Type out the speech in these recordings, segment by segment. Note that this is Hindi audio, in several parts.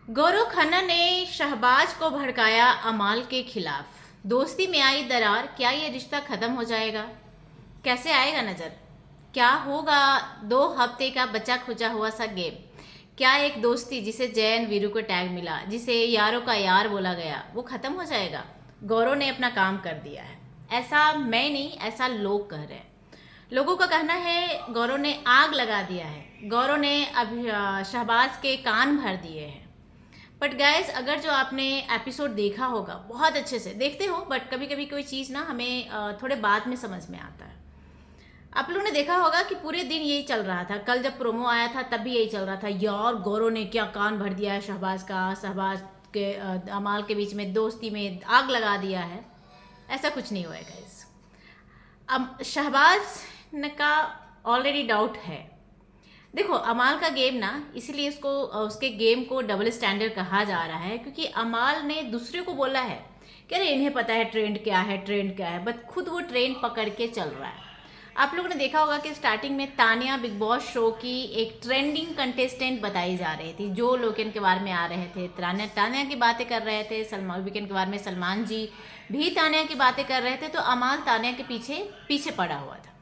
गौरव खन्ना ने शहबाज को भड़काया अमाल के खिलाफ। दोस्ती में आई दरार, क्या ये रिश्ता खत्म हो जाएगा? कैसे आएगा नजर? क्या होगा 2 हफ्ते का बचा खुचा हुआ सा गेम? क्या एक दोस्ती जिसे जैन वीरू को टैग मिला, जिसे यारों का यार बोला गया, वो खत्म हो जाएगा? गौरव ने अपना काम कर दिया है, ऐसा मैं नहीं, ऐसा लोग कह रहे हैं। लोगों का कहना है गौरव ने आग लगा दिया है, गौरव ने अब शहबाज के कान भर दिए हैं। बट गाइस, अगर जो आपने एपिसोड देखा होगा, बहुत अच्छे से देखते हो, बट कभी कभी कोई चीज़ ना हमें थोड़े बाद में समझ में आता है। आप लोगों ने देखा होगा कि पूरे दिन यही चल रहा था। कल जब प्रोमो आया था तब भी यही चल रहा था, यार गौरव ने क्या कान भर दिया है शहबाज का, शहबाज के अमाल के बीच में दोस्ती में आग लगा दिया है। ऐसा कुछ नहीं हुआ है गाइस। अब शहबाज का ऑलरेडी डाउट है। देखो, अमाल का गेम ना, इसीलिए उसको उसके गेम को डबल स्टैंडर्ड कहा जा रहा है, क्योंकि अमाल ने दूसरे को बोला है कि अरे इन्हें पता है ट्रेंड क्या है, ट्रेंड क्या है, बट खुद वो ट्रेंड पकड़ के चल रहा है। आप लोगों ने देखा होगा कि स्टार्टिंग में तानिया बिग बॉस शो की एक ट्रेंडिंग कंटेस्टेंट बताई जा रही थी। जो वीकेंड के बारे में आ रहे थे, तानिया की बातें कर रहे थे। सलमान वीकेंड के बारे में सलमान जी भी तानिया की बातें कर रहे थे, तो अमाल तानिया के पीछे पीछे पड़ा हुआ था।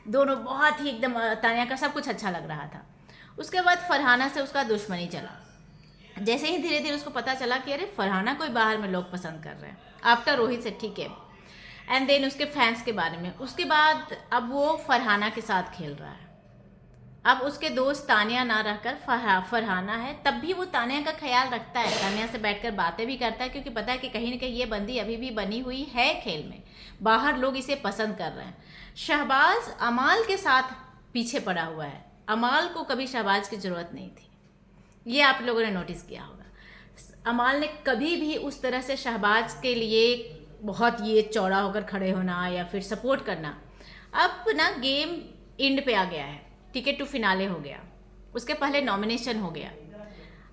दोनों बहुत ही एकदम, तानिया का सब कुछ अच्छा लग रहा था। उसके बाद फरहाना से उसका दुश्मनी चला। जैसे ही धीरे धीरे उसको पता चला कि अरे फरहाना कोई बाहर में लोग पसंद कर रहे हैं, आफ्टर रोहित से, ठीक है, एंड देन उसके फैंस के बारे में, उसके बाद अब वो फरहाना के साथ खेल रहा है। अब उसके दोस्त तानिया ना रहकर फरहाना है, तब भी वो तानिया का ख्याल रखता है, तानिया से बैठकर बातें भी करता है, क्योंकि पता है कि कहीं ना कहीं ये बंदी अभी भी बनी हुई है खेल में, बाहर लोग इसे पसंद कर रहे हैं। शहबाज अमाल के साथ पीछे पड़ा हुआ है। अमाल को कभी शहबाज की ज़रूरत नहीं थी, ये आप लोगों ने नोटिस किया होगा। अमाल ने कभी भी उस तरह से शहबाज के लिए बहुत ये चौड़ा होकर खड़े होना या फिर सपोर्ट करना, अब ना गेम एंड पे आ गया है, टिकट टू फिनाले हो गया, उसके पहले नॉमिनेशन हो गया।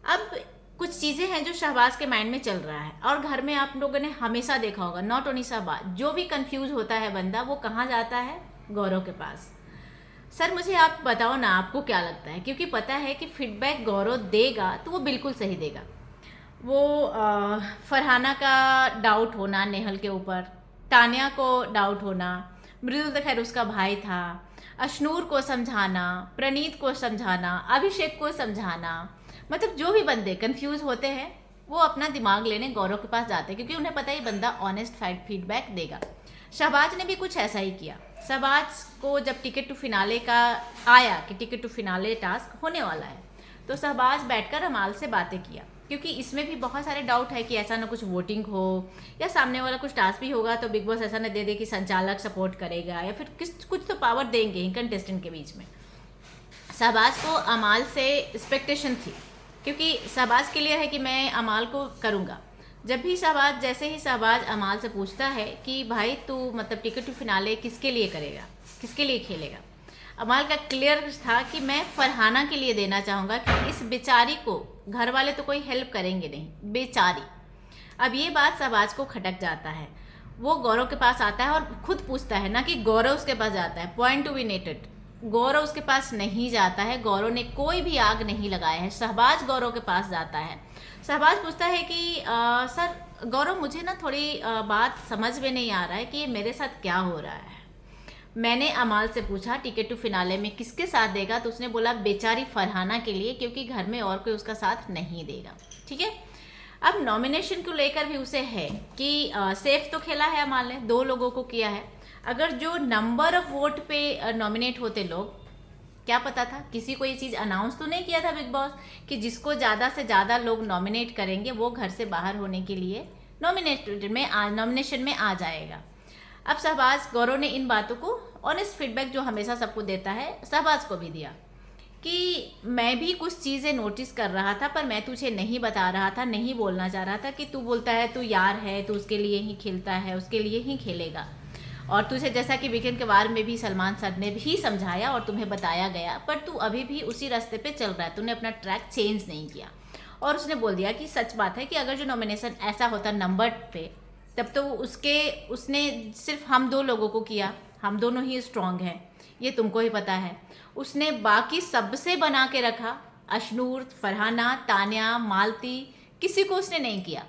अब कुछ चीज़ें हैं जो शहबाज के माइंड में चल रहा है, और घर में आप लोगों ने हमेशा देखा होगा, नॉट ओनली शहबाज, जो भी कंफ्यूज होता है बंदा, वो कहाँ जाता है? गौरव के पास। सर मुझे आप बताओ ना, आपको क्या लगता है? क्योंकि पता है कि फीडबैक गौरव देगा तो वो बिल्कुल सही देगा। वो फरहाना का डाउट होना नेहल के ऊपर, तानिया को डाउट होना, मृदुल तो खैर उसका भाई था, अशनूर को समझाना, प्रणीत को समझाना, अभिषेक को समझाना, मतलब जो भी बंदे कंफ्यूज होते हैं वो अपना दिमाग लेने गौरव के पास जाते हैं, क्योंकि उन्हें पता है ये बंदा ऑनेस्ट फीडबैक देगा। शहबाज ने भी कुछ ऐसा ही किया। शहबाज को जब टिकट टू फिनाले का आया कि टिकट टू फिनाले टास्क होने वाला है, तो शहबाज बैठकर अमाल से बातें किया, क्योंकि इसमें भी बहुत सारे डाउट है कि ऐसा ना कुछ वोटिंग हो या सामने वाला कुछ टास्क भी होगा तो बिग बॉस ऐसा ना दे दे कि संचालक सपोर्ट करेगा, या फिर कुछ तो पावर देंगे ही कंटेस्टेंट के बीच में। शहबाज को अमाल से एक्सपेक्टेशन थी, क्योंकि शहबाज क्लियर है कि मैं अमाल को करूँगा। जब भी शहबाज, जैसे ही शहबाज अमाल से पूछता है कि भाई तू मतलब टिकट टू फिनाले किसके लिए करेगा, किसके लिए खेलेगा, अमाल का क्लियर था कि मैं फरहाना के लिए देना चाहूँगा, कि इस बेचारी को घर वाले तो कोई हेल्प करेंगे नहीं, बेचारी। अब ये बात शहबाज को खटक जाता है। वो गौरव के पास आता है और खुद पूछता है, ना कि गौरव उसके पास जाता है। पॉइंट टू बी नेटेड, गौरव उसके पास नहीं जाता है, गौरव ने कोई भी आग नहीं लगाया है, शहबाज गौरव के पास जाता है। शहबाज पूछता है कि सर गौरव, मुझे ना थोड़ी बात समझ में नहीं आ रहा है कि ये मेरे साथ क्या हो रहा है। मैंने अमाल से पूछा टिकट टू फिनाले में किसके साथ देगा, तो उसने बोला बेचारी फरहाना के लिए, क्योंकि घर में और कोई उसका साथ नहीं देगा। ठीक है, अब नॉमिनेशन को लेकर भी उसे है कि सेफ तो खेला है अमाल ने, 2 लोगों को किया है। अगर जो नंबर ऑफ वोट पे नॉमिनेट होते लोग, क्या पता था, किसी को ये चीज़ अनाउंस तो नहीं किया था बिग बॉस कि जिसको ज़्यादा से ज़्यादा लोग नॉमिनेट करेंगे वो घर से बाहर होने के लिए नॉमिनेशन में आ जाएगा। अब शहबाज, गौरव ने इन बातों को ऑनेस्ट फीडबैक जो हमेशा सबको देता है, शहबाज को भी दिया कि मैं भी कुछ चीज़ें नोटिस कर रहा था, पर मैं तुझे नहीं बता रहा था, नहीं बोलना चाह रहा था, कि तू बोलता है तू यार है, तू उसके लिए ही खेलता है, उसके लिए ही खेलेगा, और तुझे जैसा कि वीकेंड के बारे में भी सलमान सर ने भी समझाया और तुम्हें बताया गया, पर तू अभी भी उसी रास्ते पे चल रहा है, तूने अपना ट्रैक चेंज नहीं किया। और उसने बोल दिया कि सच बात है कि अगर जो नॉमिनेशन ऐसा होता नंबर पे, तब तो उसने सिर्फ हम 2 लोगों को किया, हम दोनों ही स्ट्रांग हैं, ये तुमको ही पता है। उसने बाकी सबसे बना के रखा, अशनूर, फरहाना, तान्या, मालती, किसी को उसने नहीं किया।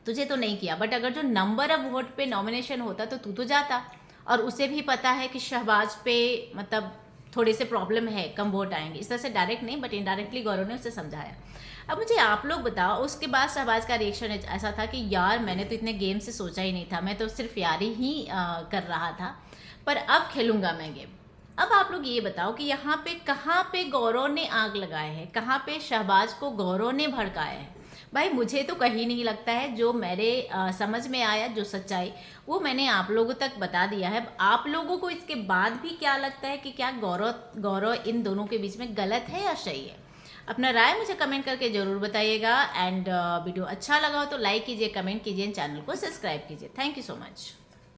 तुझे तो नहीं किया, बट अगर जो नंबर ऑफ वोट पे नॉमिनेशन होता तो तू तो जाता। और उसे भी पता है कि शहबाज पे मतलब थोड़े से प्रॉब्लम है, कम वोट आएंगे। इस तरह से डायरेक्ट नहीं बट इनडायरेक्टली गौरव ने उसे समझाया। अब मुझे आप लोग बताओ, उसके बाद शहबाज का रिएक्शन ऐसा था कि यार मैंने तो इतने गेम से सोचा ही नहीं था, मैं तो सिर्फ यारी ही कर रहा था, पर अब खेलूंगा मैं गेम। अब आप लोग ये बताओ कि यहाँ पे कहाँ पे गौरव ने आग लगाए है, कहाँ पे शहबाज को गौरव ने भड़काया है। भाई मुझे तो कहीं नहीं लगता है। जो मेरे समझ में आया, जो सच्चाई, वो मैंने आप लोगों तक बता दिया है। आप लोगों को इसके बाद भी क्या लगता है कि क्या गौरव गौरव इन दोनों के बीच में गलत है या सही है? अपना राय मुझे कमेंट करके ज़रूर बताइएगा। एंड वीडियो अच्छा लगा हो तो लाइक कीजिए, कमेंट कीजिए, चैनल को सब्सक्राइब कीजिए। Thank you so much.